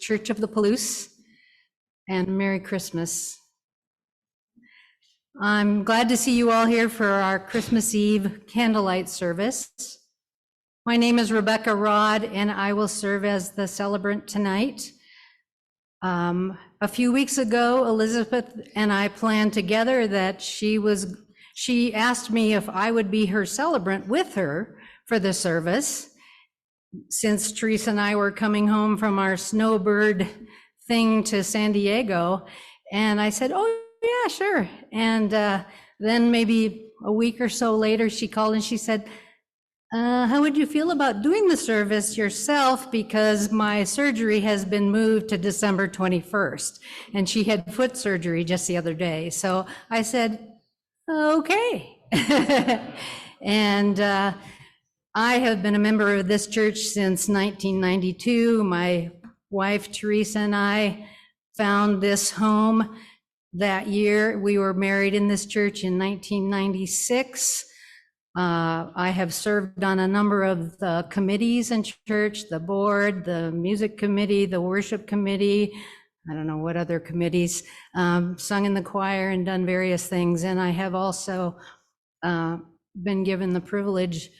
Church of the Palouse, and Merry Christmas. I'm glad to see you all here for our Christmas Eve candlelight service. My name is Rebecca Rod, and I will serve as the celebrant tonight. A few weeks ago, Elizabeth and I planned together that she asked me if I would be her celebrant with her for the service, since Teresa and I were coming home from our snowbird thing to San Diego. And I said, oh yeah, sure. And then maybe a week or so later, she called and she said, how would you feel about doing the service yourself? Because my surgery has been moved to December 21st. And she had foot surgery just the other day. So I said, okay. And I have been a member of this church since 1992. My wife, Teresa, and I found this home that year. We were married in this church in 1996. I have served on a number of the committees in church, the board, the music committee, the worship committee, I don't know what other committees, sung in the choir and done various things. And I have also been given the privilege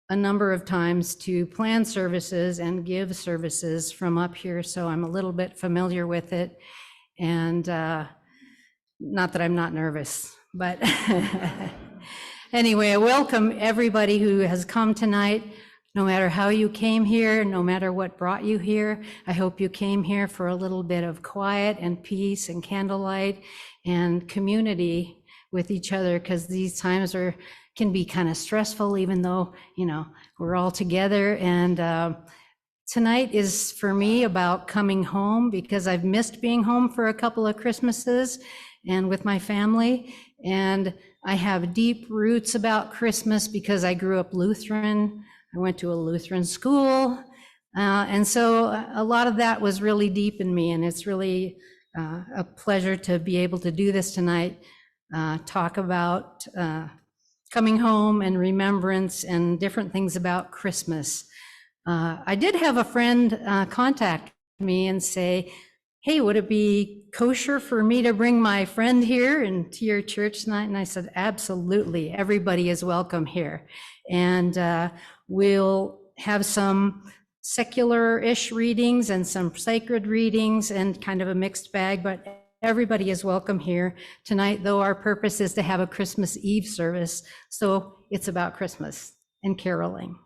a number of times to plan services and give services from up here. So I'm a little bit familiar with it. And not that I'm not nervous, but anyway, I welcome everybody who has come tonight, no matter how you came here, no matter what brought you here. I hope you came here for a little bit of quiet and peace and candlelight and community with each other, because these times can be kind of stressful, even though, we're all together. And tonight is for me about coming home, because I've missed being home for a couple of Christmases and with my family. And I have deep roots about Christmas because I grew up Lutheran. I went to a Lutheran school. And so a lot of that was really deep in me. And it's really a pleasure to be able to do this tonight, talk about coming home and remembrance and different things about Christmas. I did have a friend contact me and say, hey, would it be kosher for me to bring my friend here and to your church tonight? And I said, absolutely, everybody is welcome here. And we'll have some secular-ish readings and some sacred readings and kind of a mixed bag, but everybody is welcome here tonight, though our purpose is to have a Christmas Eve service. So it's about Christmas and caroling.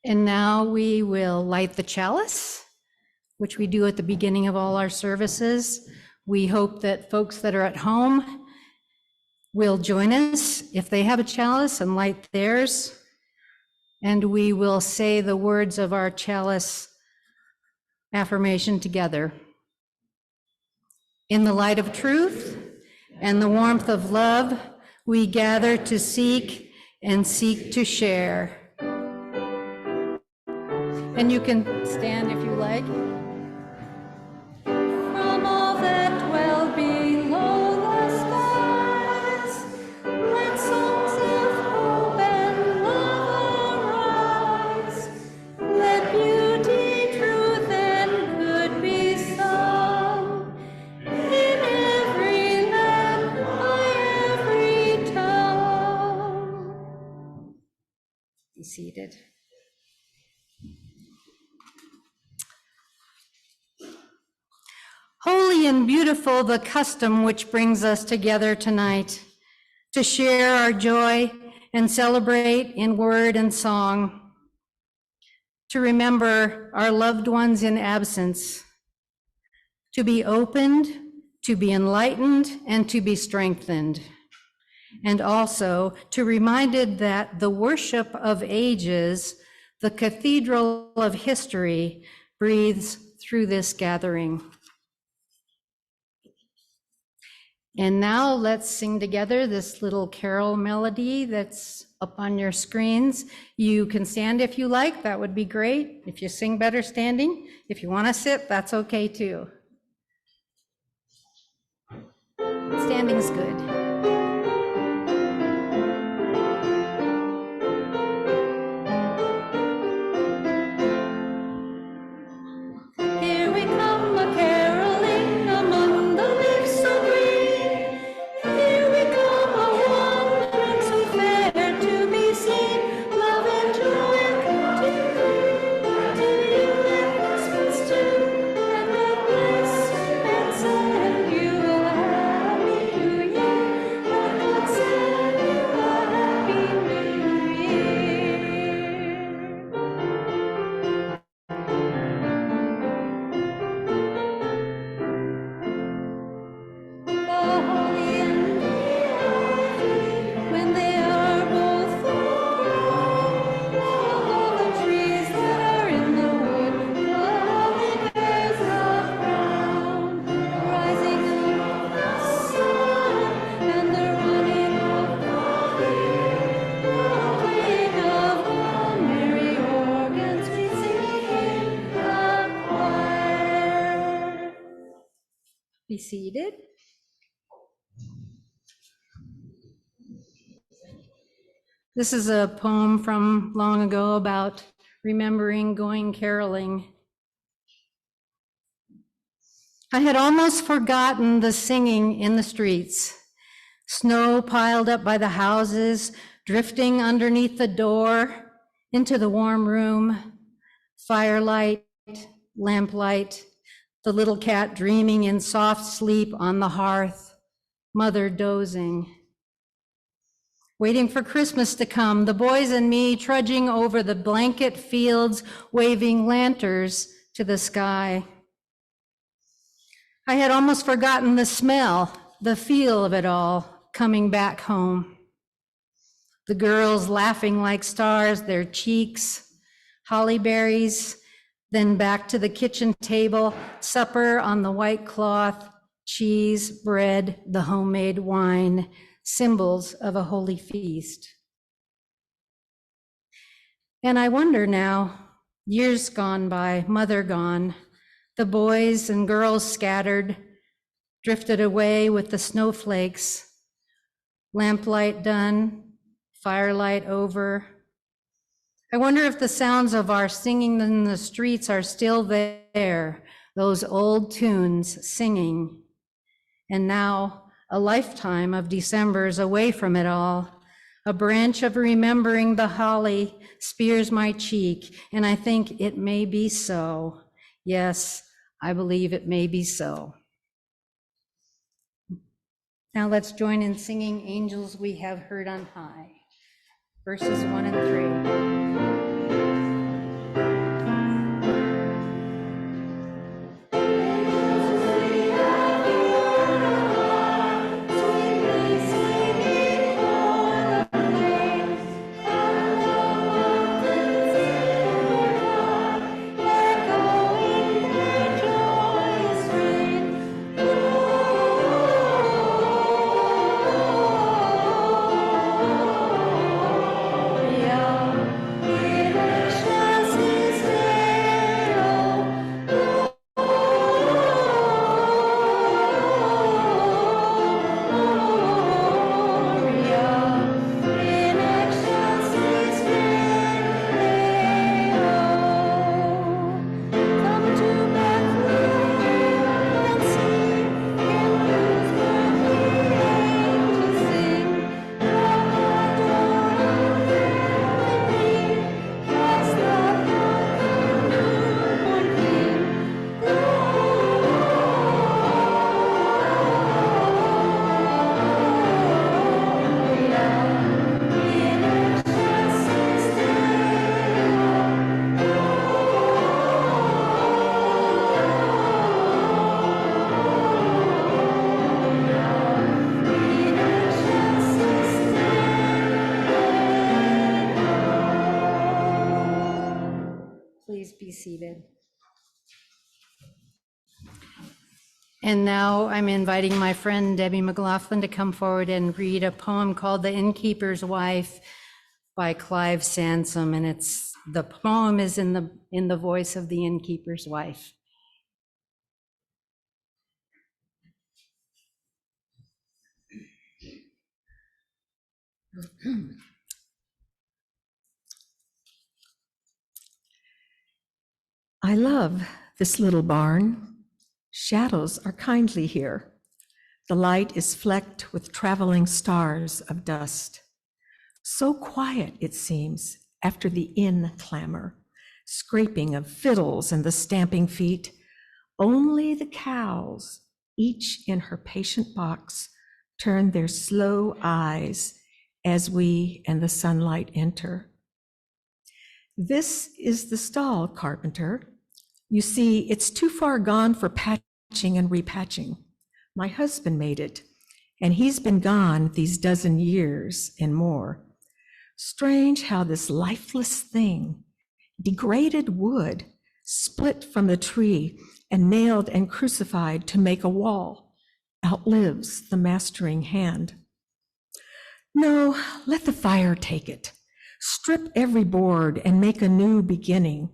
And now we will light the chalice, which we do at the beginning of all our services. We hope that folks that are at home will join us if they have a chalice and light theirs. And we will say the words of our chalice affirmation together. In the light of truth and the warmth of love, we gather to seek and seek to share. And you can stand if you like. From all that dwell below the skies, let songs of hope and love arise. Let beauty, truth, and good be sung in every land, by every tongue. Be seated. Holy and beautiful the custom which brings us together tonight to share our joy and celebrate in word and song, to remember our loved ones in absence, to be opened, to be enlightened, and to be strengthened, and also to be reminded that the worship of ages, the cathedral of history, breathes through this gathering. And now let's sing together this little carol melody that's up on your screens. You can stand if you like, that would be great. If you sing better standing. If you want to sit, that's okay too. Standing's good. Be seated. This is a poem from long ago about remembering going caroling. I had almost forgotten the singing in the streets. Snow piled up by the houses, drifting underneath the door into the warm room. Firelight, lamplight, the little cat dreaming in soft sleep on the hearth, mother dozing. Waiting for Christmas to come, the boys and me trudging over the blanket fields, waving lanterns to the sky. I had almost forgotten the smell, the feel of it all, coming back home. The girls laughing like stars, their cheeks, holly berries, then back to the kitchen table, supper on the white cloth, cheese, bread, the homemade wine, symbols of a holy feast. And I wonder now, years gone by, mother gone, the boys and girls scattered, drifted away with the snowflakes, lamplight done, firelight over. I wonder if the sounds of our singing in the streets are still there, those old tunes singing. And now, a lifetime of Decembers away from it all, a branch of remembering the holly spears my cheek, and I think it may be so. Yes, I believe it may be so. Now let's join in singing Angels We Have Heard on High, verses 1 and 3. Please be seated. And now I'm inviting my friend Debbie McLaughlin to come forward and read a poem called The Innkeeper's Wife by Clive Sansom. And the poem is in the voice of the innkeeper's wife. I love this little barn. Shadows are kindly here. The light is flecked with traveling stars of dust. So quiet it seems after the inn clamor, scraping of fiddles and the stamping feet. Only the cows, each in her patient box, turn their slow eyes as we and the sunlight enter. This is the stall, carpenter. You see, it's too far gone for patching and repatching. My husband made it, and he's been gone these dozen years and more. Strange how this lifeless thing, degraded wood, split from the tree and nailed and crucified to make a wall, outlives the mastering hand. No, let the fire take it. Strip every board and make a new beginning.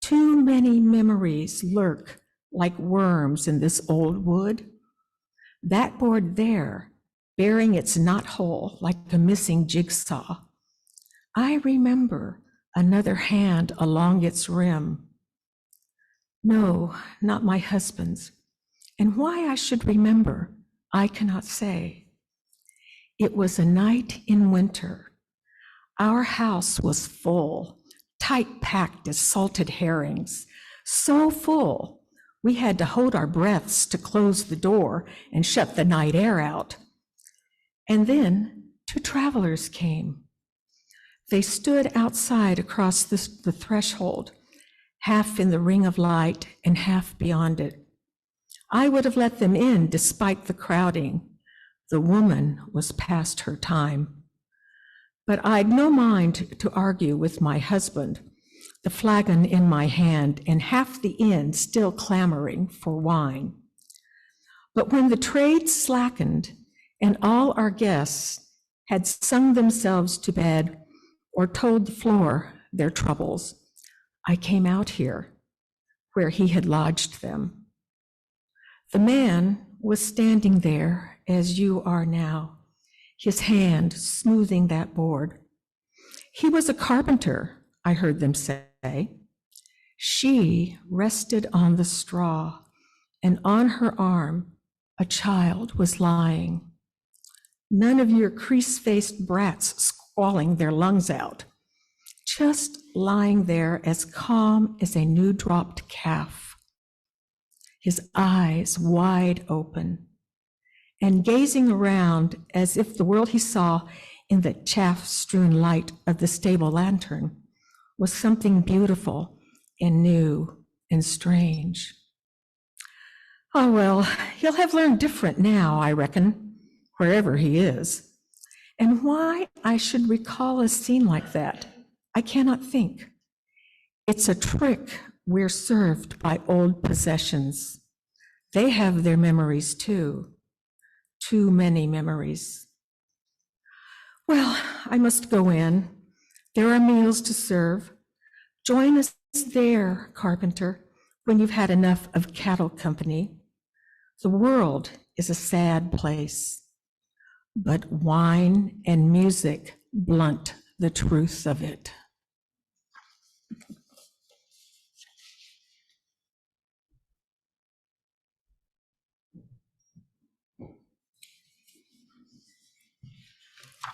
Too many memories lurk like worms in this old wood. That board there, bearing its knot hole like a missing jigsaw. I remember another hand along its rim. No, not my husband's. And why I should remember, I cannot say. It was a night in winter. Our house was full, tight packed as salted herrings, so full we had to hold our breaths to close the door and shut the night air out. And then 2 travelers came. They stood outside across the threshold, half in the ring of light and half beyond it. I would have let them in despite the crowding. The woman was past her time. But I'd no mind to argue with my husband, the flagon in my hand and half the inn still clamoring for wine. But when the trade slackened and all our guests had sung themselves to bed or told the floor their troubles, I came out here where he had lodged them. The man was standing there as you are now, his hand smoothing that board. He was a carpenter, I heard them say. She rested on the straw, and on her arm a child was lying. None of your crease-faced brats squalling their lungs out, just lying there as calm as a new-dropped calf, his eyes wide open, and gazing around as if the world he saw in the chaff-strewn light of the stable lantern was something beautiful and new and strange. Oh, well, he'll have learned different now, I reckon, wherever he is. And why I should recall a scene like that, I cannot think. It's a trick we're served by old possessions. They have their memories too. Too many memories. Well, I must go in. There are meals to serve. Join us there, carpenter, when you've had enough of cattle company. The world is a sad place, but wine and music blunt the truth of it.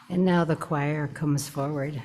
And now the choir comes forward.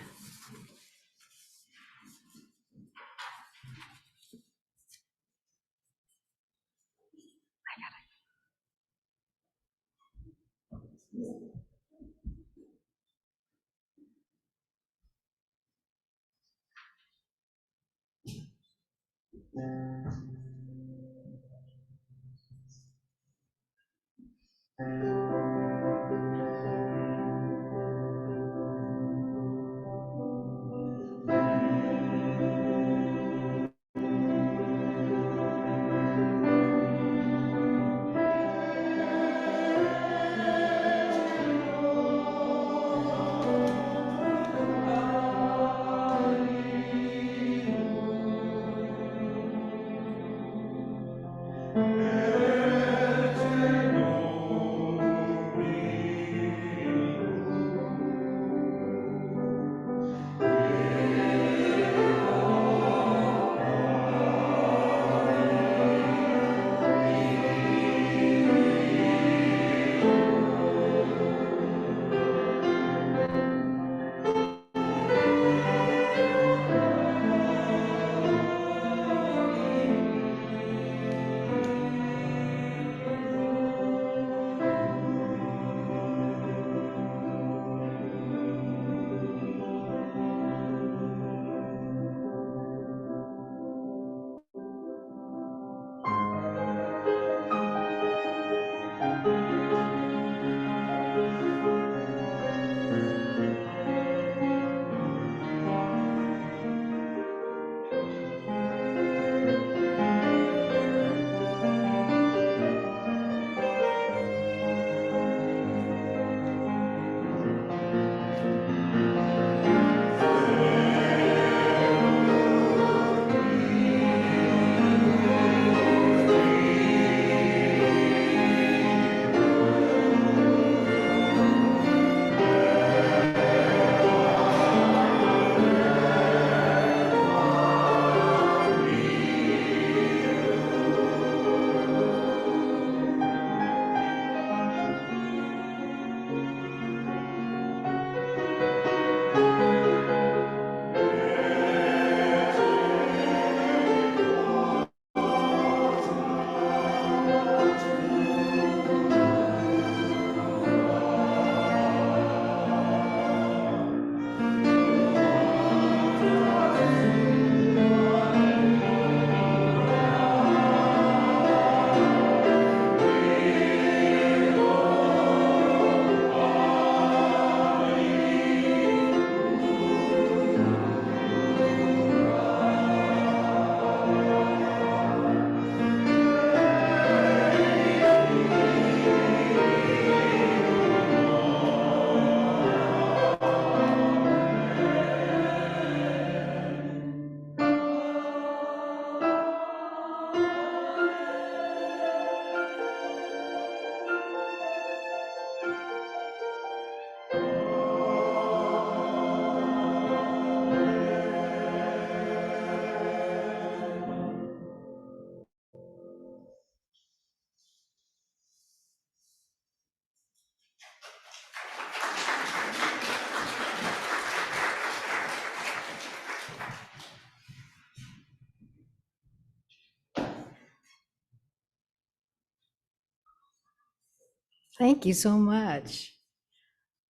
Thank you so much.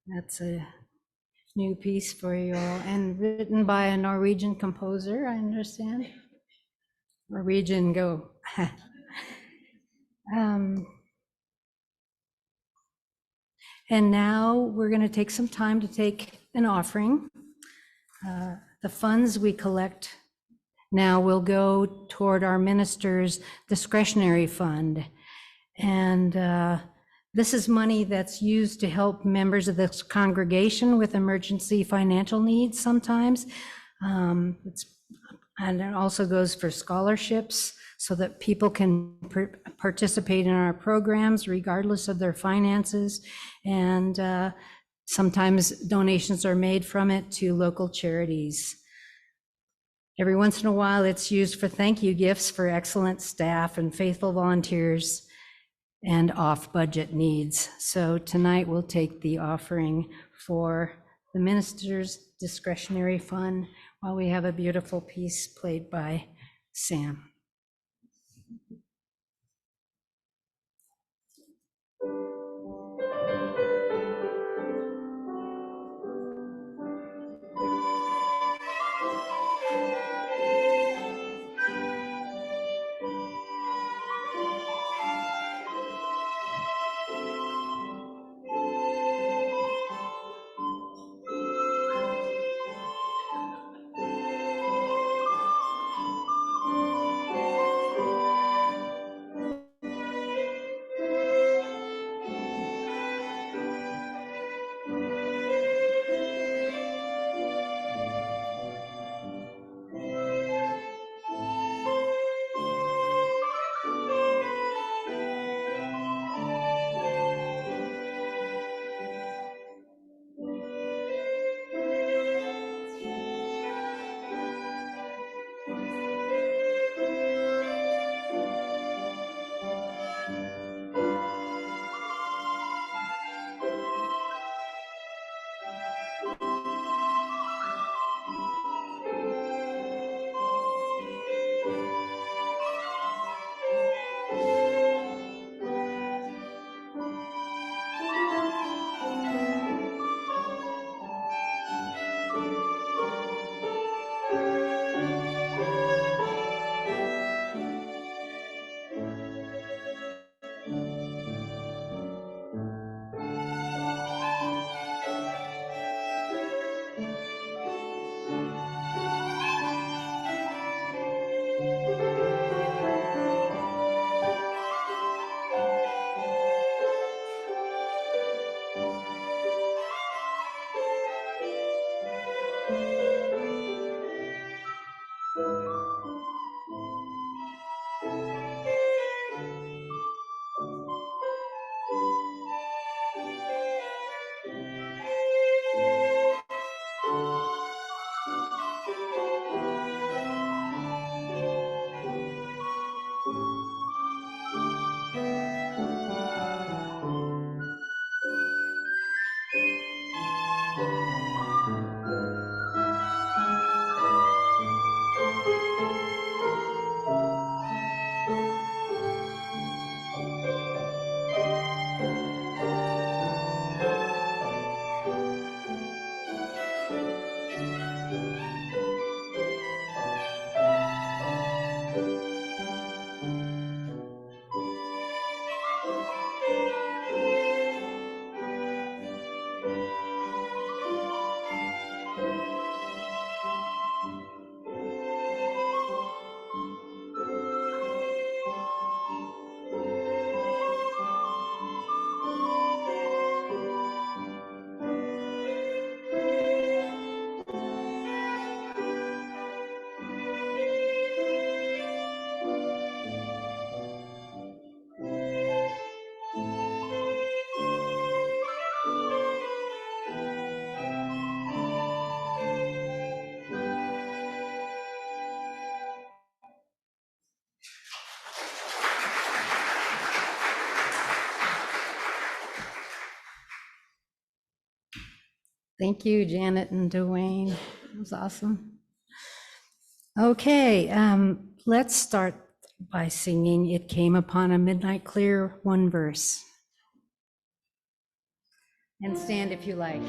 That's a new piece for you all and written by a Norwegian composer, I understand. Norwegian, go. Um, and now we're going to take some time to take an offering. The funds we collect now will go toward our minister's discretionary fund. And this is money that's used to help members of this congregation with emergency financial needs sometimes. And it also goes for scholarships so that people can participate in our programs regardless of their finances. And sometimes donations are made from it to local charities. Every once in a while, it's used for thank you gifts for excellent staff and faithful volunteers and off-budget needs. So tonight we'll take the offering for the minister's discretionary fund while we have a beautiful piece played by Sam. Thank you, Janet and Dwayne. It was awesome. Okay, let's start by singing It Came Upon a Midnight Clear, one verse. and stand if you like.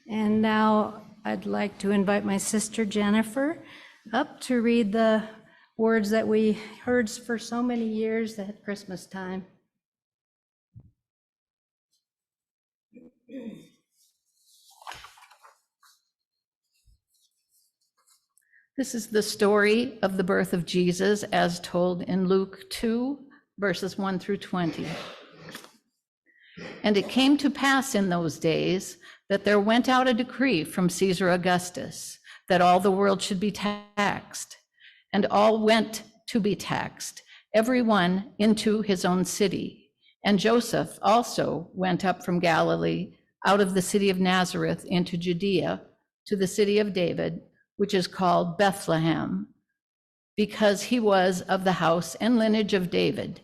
And now I'd like to invite my sister Jennifer up to read the words that we heard for so many years at Christmas time. This is the story of the birth of Jesus as told in Luke 2, verses 1 through 20. And it came to pass in those days that there went out a decree from Caesar Augustus that all the world should be taxed. And all went to be taxed, every one into his own city. And Joseph also went up from Galilee, out of the city of Nazareth into Judea, to the city of David, which is called Bethlehem, because he was of the house and lineage of David,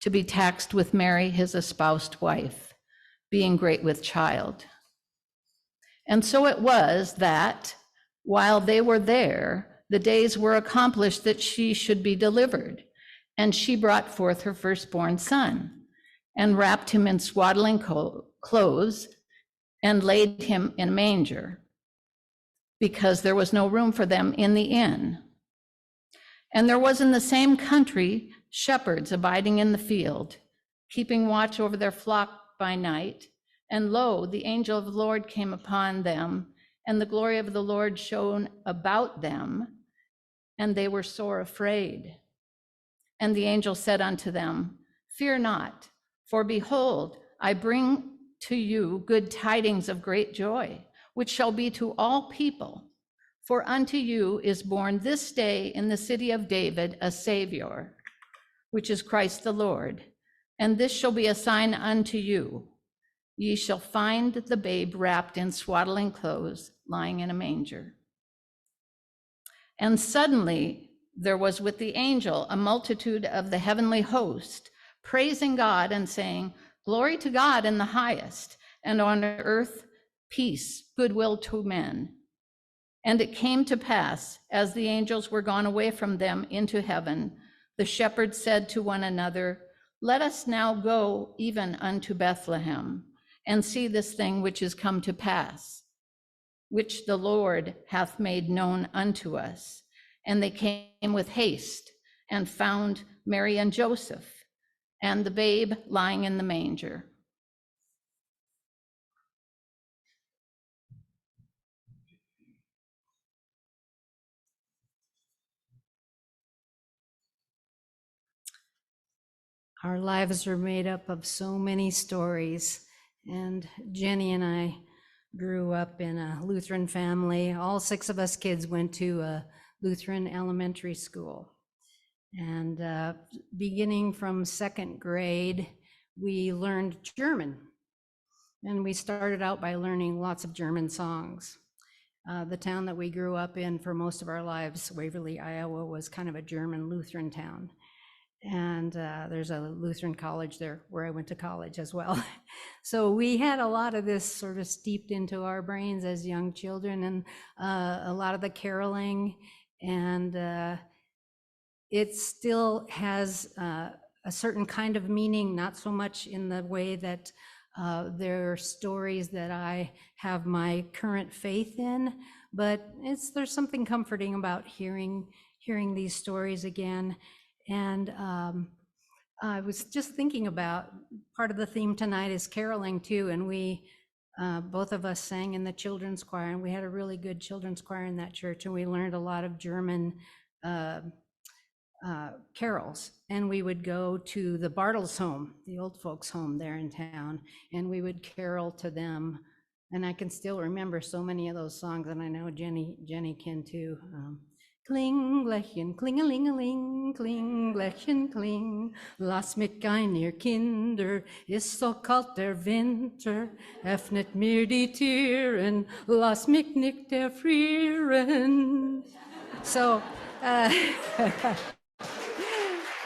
to be taxed with Mary, his espoused wife, being great with child. And so it was that, while they were there, the days were accomplished that she should be delivered. And she brought forth her firstborn son, and wrapped him in swaddling clothes, and laid him in a manger, because there was no room for them in the inn. And there was in the same country shepherds abiding in the field, keeping watch over their flock by night. And lo, the angel of the Lord came upon them, and the glory of the Lord shone about them, and they were sore afraid. And the angel said unto them, Fear not, for behold, I bring to you good tidings of great joy, which shall be to all people. For unto you is born this day in the city of David a Savior, which is Christ the Lord. And this shall be a sign unto you. Ye shall find the babe wrapped in swaddling clothes, lying in a manger. And suddenly there was with the angel a multitude of the heavenly host, praising God and saying, Glory to God in the highest, and on earth peace, goodwill to men. And it came to pass, as the angels were gone away from them into heaven, the shepherds said to one another, Let us now go even unto Bethlehem, and see this thing which is come to pass, which the Lord hath made known unto us. And they came with haste, and found Mary and Joseph, and the babe lying in the manger. Our lives are made up of so many stories, and Jenny and I grew up in a Lutheran family. All 6 of us kids went to a Lutheran elementary school. And beginning from 2nd grade, we learned German. And we started out by learning lots of German songs. The town that we grew up in for most of our lives, Waverly, Iowa, was kind of a German Lutheran town. And there's a Lutheran college there where I went to college as well. So we had a lot of this sort of steeped into our brains as young children, and a lot of the caroling, and it still has a certain kind of meaning, not so much in the way that there are stories that I have my current faith in, but there's something comforting about hearing these stories again. And I was just thinking about part of the theme tonight is caroling too, and we both of us sang in the children's choir, and we had a really good children's choir in that church, and we learned a lot of German carols. And we would go to the Bartles home, the old folks home there in town, and we would carol to them. And I can still remember so many of those songs, and I know Jenny can too. Kling, Glechen, klingelingeling, kling, Glechen, kling. Lass mich ein, ihr Kinder, ist so kalt der Winter. Öffnet mir die Türen, lass mich nicht erfrieren. So,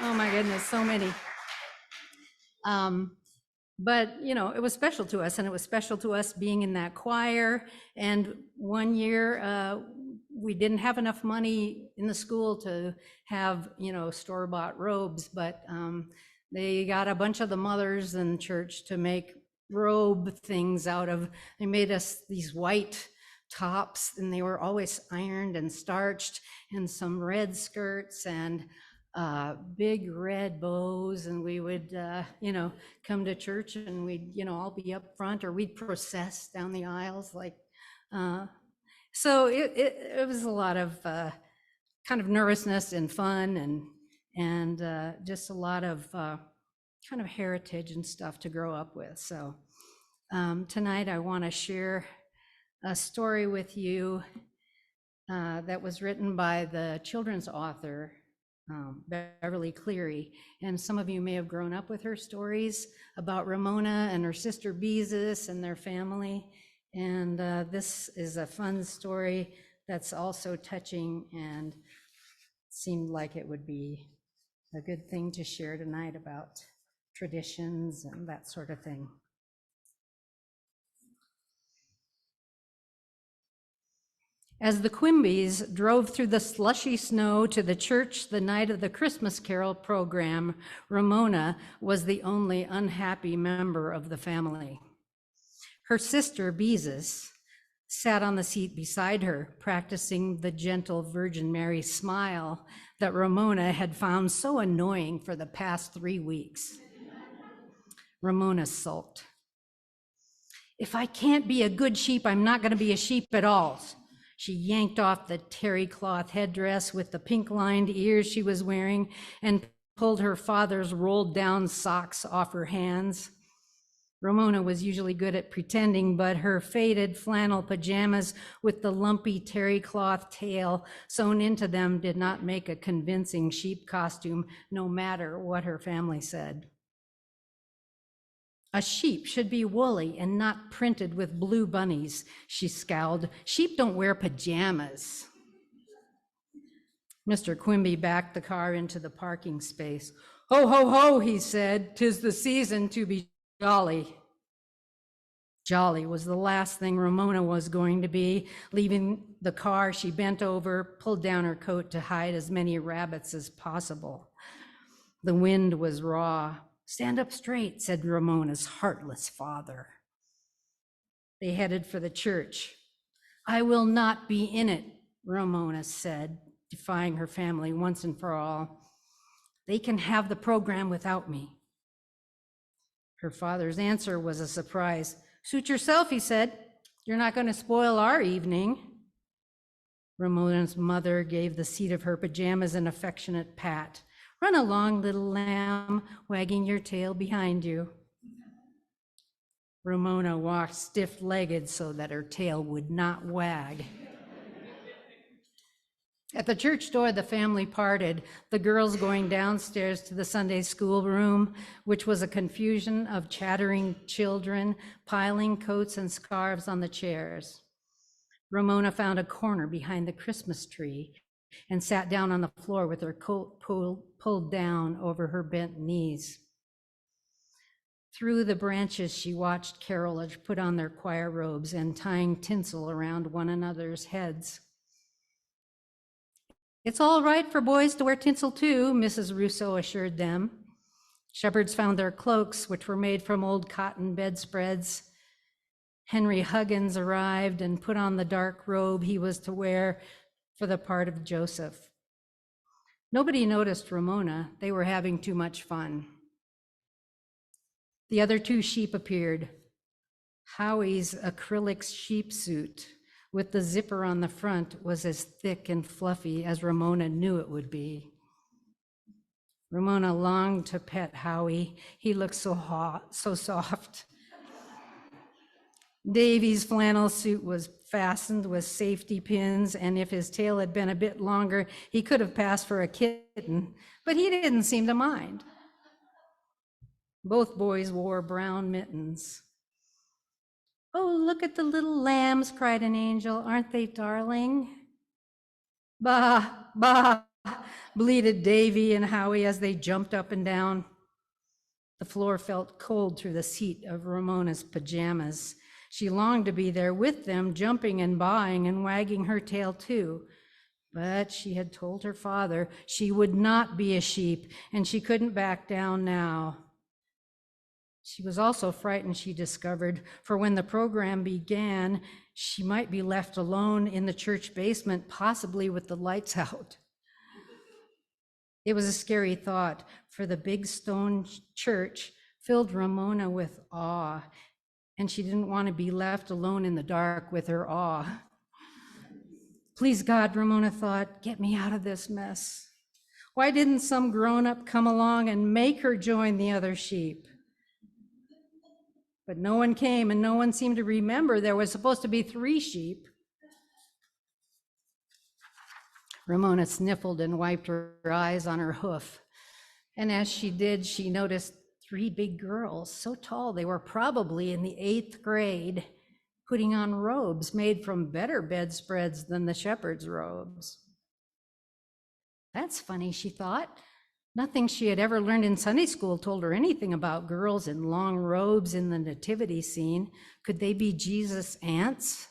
oh my goodness, so many. But, you know, it was special to us, and it was special to us being in that choir. And one year, we didn't have enough money in the school to have, you know, store-bought robes, but they got a bunch of the mothers in church to make robe things out of, they made us these white tops, and they were always ironed and starched, and some red skirts and big red bows. And we would, you know, come to church, and we'd, you know, all be up front, or we'd process down the aisles like, so it was a lot of kind of nervousness and fun, and just a lot of kind of heritage and stuff to grow up with. So tonight I want to share a story with you that was written by the children's author, Beverly Cleary. And some of you may have grown up with her stories about Ramona and her sister Beezus and their family. And this is a fun story that's also touching, and seemed like it would be a good thing to share tonight about traditions and that sort of thing. As the Quimbys drove through the slushy snow to the church the night of the Christmas Carol program, Ramona was the only unhappy member of the family. Her sister, Beezus, sat on the seat beside her, practicing the gentle Virgin Mary smile that Ramona had found so annoying for the past 3 weeks. Ramona sulked. "If I can't be a good sheep, I'm not going to be a sheep at all." She yanked off the terry cloth headdress with the pink-lined ears she was wearing and pulled her father's rolled-down socks off her hands. Ramona was usually good at pretending, but her faded flannel pajamas with the lumpy terry cloth tail sewn into them did not make a convincing sheep costume, no matter what her family said. "A sheep should be woolly and not printed with blue bunnies," she scowled. "Sheep don't wear pajamas." Mr. Quimby backed the car into the parking space. "Ho, ho, ho," he said, "'tis the season to be jolly." Jolly was the last thing Ramona was going to be. Leaving the car, she bent over, pulled down her coat to hide as many rabbits as possible. The wind was raw. "Stand up straight," said Ramona's heartless father. They headed for the church. "I will not be in it," Ramona said, defying her family once and for all. "They can have the program without me." Her father's answer was a surprise. "Suit yourself," he said. "You're not going to spoil our evening." Ramona's mother gave the seat of her pajamas an affectionate pat. "Run along, little lamb, wagging your tail behind you." Ramona walked stiff-legged so that her tail would not wag. At the church door, the family parted, the girls going downstairs to the Sunday school room, which was a confusion of chattering children piling coats and scarves on the chairs. Ramona found a corner behind the Christmas tree and sat down on the floor with her coat pulled down over her bent knees. Through the branches, she watched carolers put on their choir robes and tying tinsel around one another's heads. "It's all right for boys to wear tinsel too," Mrs. Russo assured them. Shepherds found their cloaks, which were made from old cotton bedspreads. Henry Huggins arrived and put on the dark robe he was to wear for the part of Joseph. Nobody noticed Ramona. They were having too much fun. The other two sheep appeared. Howie's acrylic sheep suit with the zipper on the front was as thick and fluffy as Ramona knew it would be. Ramona longed to pet Howie. He looked so hot, so soft. Davy's flannel suit was fastened with safety pins, and if his tail had been a bit longer, he could have passed for a kitten, but he didn't seem to mind. Both boys wore brown mittens. "Oh, look at the little lambs," cried an angel. "Aren't they darling?" "Bah, bah," bleated Davy and Howie as they jumped up and down. The floor felt cold through the seat of Ramona's pajamas. She longed to be there with them, jumping and baaing and wagging her tail too. But she had told her father she would not be a sheep, and she couldn't back down now. She was also frightened, she discovered, for when the program began, she might be left alone in the church basement, possibly with the lights out. It was a scary thought, for the big stone church filled Ramona with awe, and she didn't want to be left alone in the dark with her awe. Please God, Ramona thought, get me out of this mess. Why didn't some grown-up come along and make her join the other sheep? But no one came, and no one seemed to remember there was supposed to be 3 sheep. Ramona sniffled and wiped her eyes on her hoof. And as she did, she noticed 3 big girls, so tall they were probably in the 8th grade, putting on robes made from better bedspreads than the shepherd's robes. That's funny, she thought. Nothing she had ever learned in Sunday school told her anything about girls in long robes in the nativity scene. Could they be Jesus' aunts?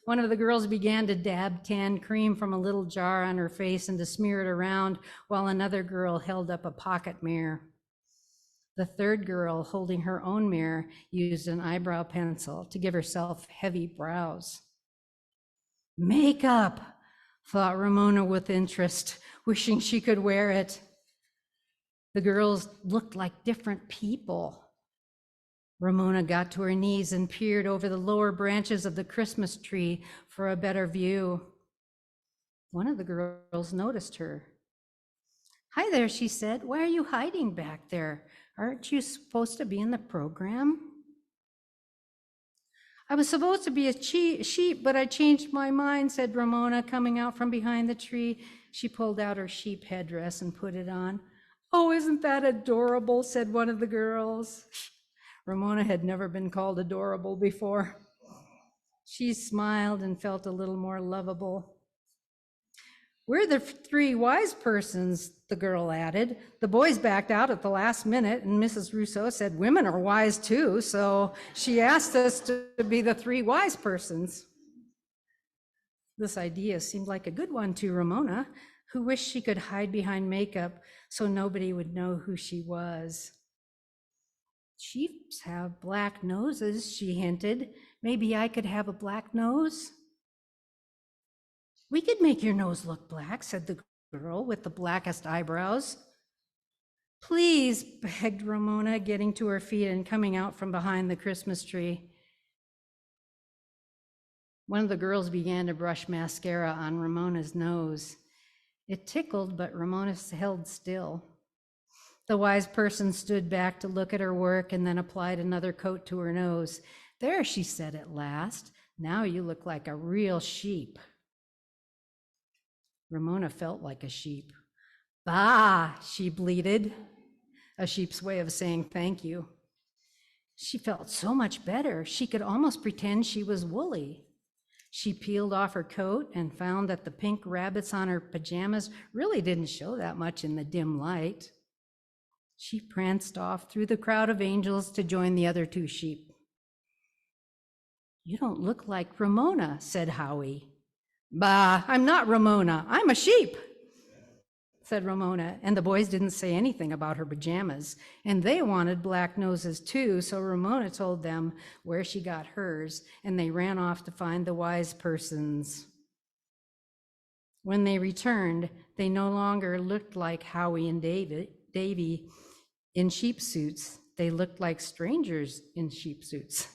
One of the girls began to dab canned cream from a little jar on her face and to smear it around, while another girl held up a pocket mirror. The third girl, holding her own mirror, used an eyebrow pencil to give herself heavy brows. Makeup, thought Ramona with interest, wishing she could wear it. The girls looked like different people. Ramona got to her knees and peered over the lower branches of the Christmas tree for a better view. One of the girls noticed her. "Hi there," she said. "Why are you hiding back there? Aren't you supposed to be in the program?" "I was supposed to be a sheep, but I changed my mind," said Ramona, coming out from behind the tree. She pulled out her sheep headdress and put it on. "Oh, isn't that adorable?" said one of the girls. Ramona had never been called adorable before. She smiled and felt a little more lovable. "We're the 3 wise persons," the girl added. "The boys backed out at the last minute, and Mrs. Rousseau said women are wise too, so she asked us to be the 3 wise persons." This idea seemed like a good one to Ramona, who wished she could hide behind makeup so nobody would know who she was. "Sheeps have black noses," she hinted. "Maybe I could have a black nose?" "We could make your nose look black," said the girl with the blackest eyebrows. "Please," begged Ramona, getting to her feet and coming out from behind the Christmas tree. One of the girls began to brush mascara on Ramona's nose. It tickled, but Ramona held still. The wise person stood back to look at her work and then applied another coat to her nose. "There," she said at last. "Now you look like a real sheep." Ramona felt like a sheep. "Bah," she bleated, a sheep's way of saying thank you. She felt so much better. She could almost pretend she was woolly. She peeled off her coat and found that the pink rabbits on her pajamas really didn't show that much in the dim light. She pranced off through the crowd of angels to join the other 2 sheep. "You don't look like Ramona," said Howie. "Bah, I'm not Ramona. I'm a sheep," said Ramona, and the boys didn't say anything about her pajamas, and they wanted black noses too, so Ramona told them where she got hers, and they ran off to find the wise persons. When they returned, they no longer looked like Howie and Davy. in sheep suits. They looked like strangers in sheep suits.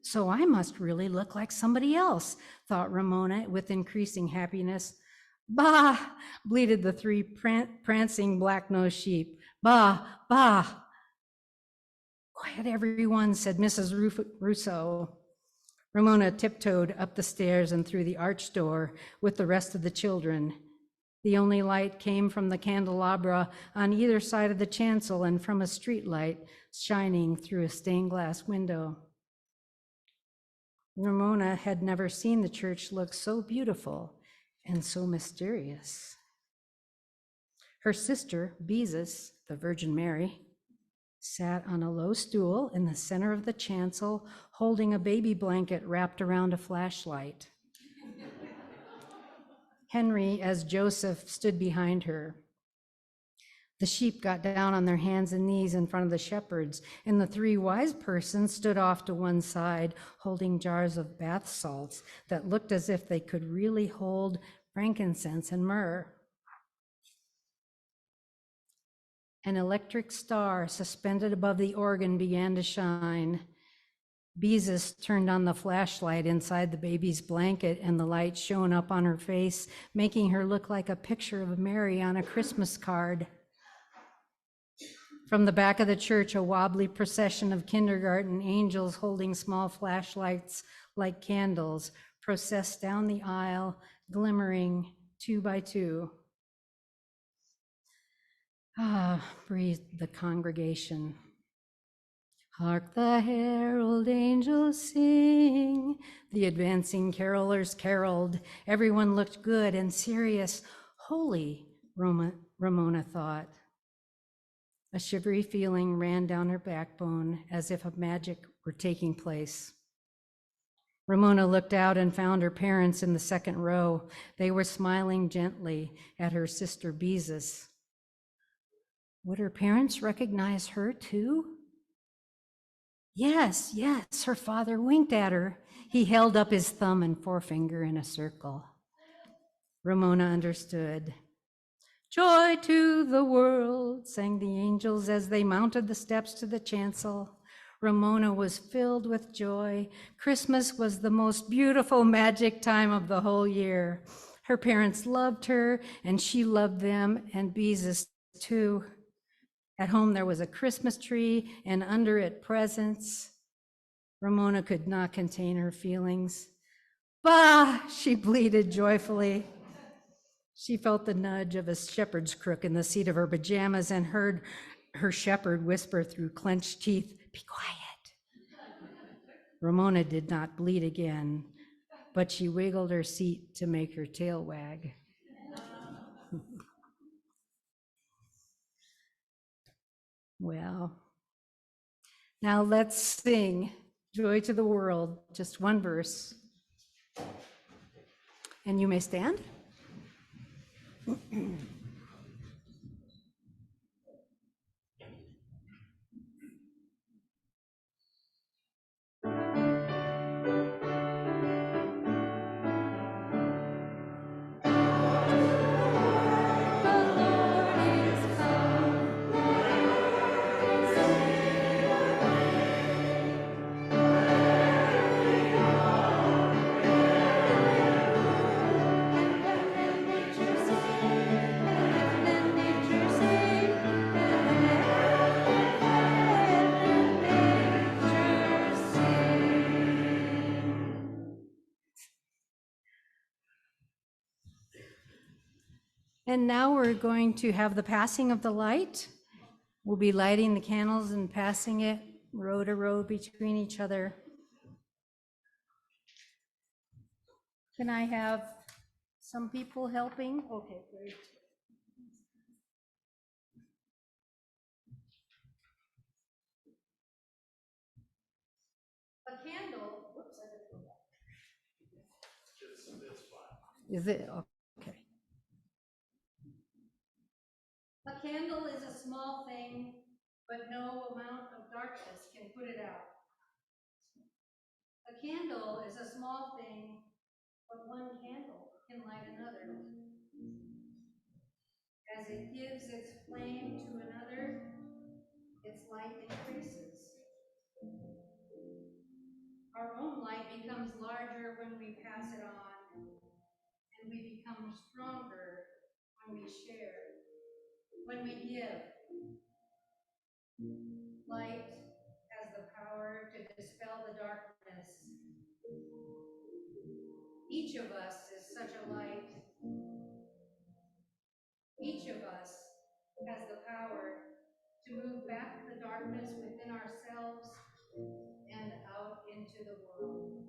So I must really look like somebody else, thought Ramona with increasing happiness. Bah, bleated the three prancing black-nosed sheep. Bah, bah. Quiet, everyone, said Mrs. Russo. Ramona tiptoed up the stairs and through the arched door with the rest of the children. The only light came from the candelabra on either side of the chancel and from a street light shining through a stained glass window. Ramona had never seen the church look so beautiful and so mysterious. Her sister, Beezus, the Virgin Mary, sat on a low stool in the center of the chancel, holding a baby blanket wrapped around a flashlight. Henry, as Joseph, stood behind her. The sheep got down on their hands and knees in front of the shepherds, and the three wise persons stood off to one side, holding jars of bath salts that looked as if they could really hold frankincense and myrrh. An electric star suspended above the organ began to shine. Beezus turned on the flashlight inside the baby's blanket, and the light shone up on her face, making her look like a picture of Mary on a Christmas card. From the back of the church, a wobbly procession of kindergarten angels holding small flashlights like candles processed down the aisle, glimmering 2 by 2. Ah, breathed the congregation. Hark the herald angels sing. The advancing carolers caroled. Everyone looked good and serious. Holy, Ramona thought. A shivery feeling ran down her backbone as if a magic were taking place. Ramona looked out and found her parents in the second row. They were smiling gently at her sister Beezus. Would her parents recognize her too? Yes, yes, her father winked at her. He held up his thumb and forefinger in a circle. Ramona understood. Joy to the world, sang the angels as they mounted the steps to the chancel. Ramona was filled with joy. Christmas was the most beautiful, magic time of the whole year. Her parents loved her, and she loved them, and Beezus too. At home, there was a Christmas tree, and under it, presents. Ramona could not contain her feelings. Bah, she bleated joyfully. She felt the nudge of a shepherd's crook in the seat of her pajamas and heard her shepherd whisper through clenched teeth, "Be quiet." Ramona did not bleat again, but she wiggled her seat to make her tail wag. Well, now let's sing Joy to the World, just one verse. And you may stand. And now we're going to have the passing of the light. We'll be lighting the candles and passing it row to row between each other. Can I have some people helping? Okay, great. A candle, whoops, I didn't know that. It's fine. Is it? Okay. A candle is a small thing, but no amount of darkness can put it out. A candle is a small thing, but one candle can light another. As it gives its flame to another, light increases. Our own light becomes larger when we pass it on, and we become stronger when we share, when we give. Light has the power to dispel the darkness. Each of us is such a light. Each of us has the power to move back the darkness within ourselves and out into the world.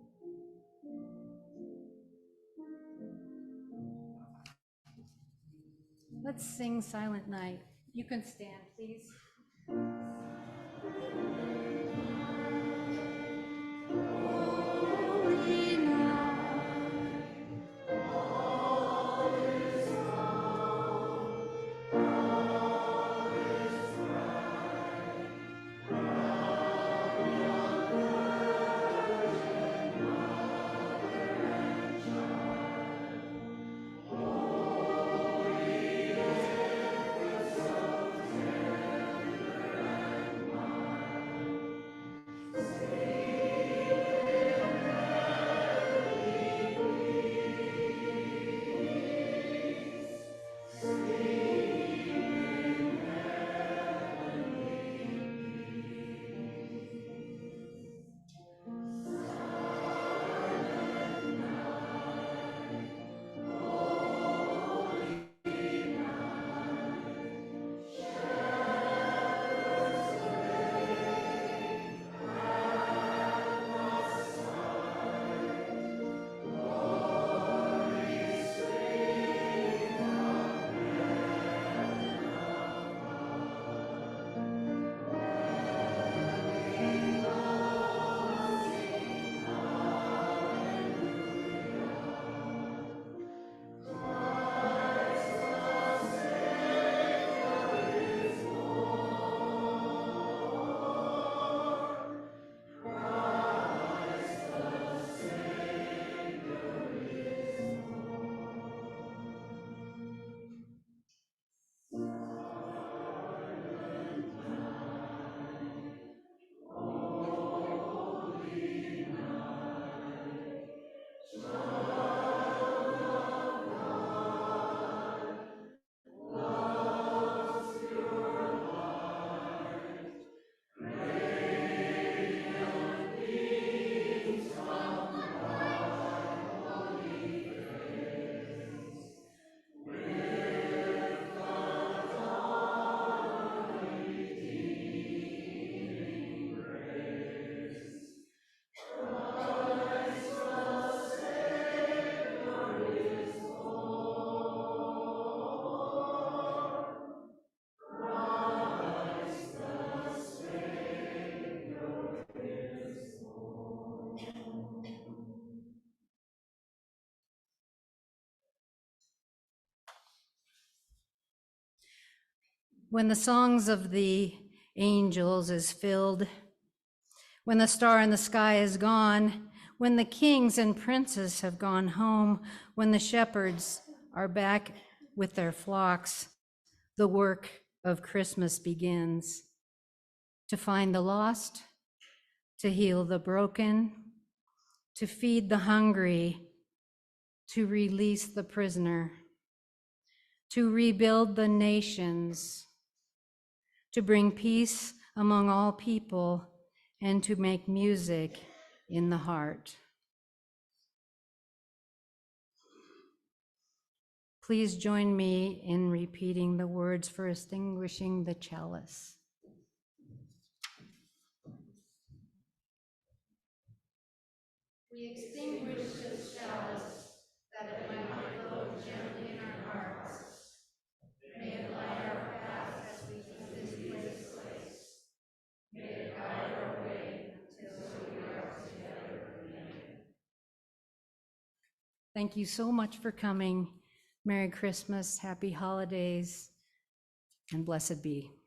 Let's sing Silent Night. You can stand, please. Holy night, all is wrong, all is bright, round young virgin, mother and child. Holy is the so tender and mild. When the songs of the angels is filled, when the star in the sky is gone, when the kings and princes have gone home, when the shepherds are back with their flocks, the work of Christmas begins. To find the lost, to heal the broken, to feed the hungry, to release the prisoner, to rebuild the nations, to bring peace among all people, and to make music in the heart. Please join me in repeating the words for extinguishing the chalice. We extinguish this chalice that it might flow gently in our hearts. May it light our path as we leave this place. May it guide our way until we are together again. Thank you so much for coming. Merry Christmas, happy holidays, and blessed be.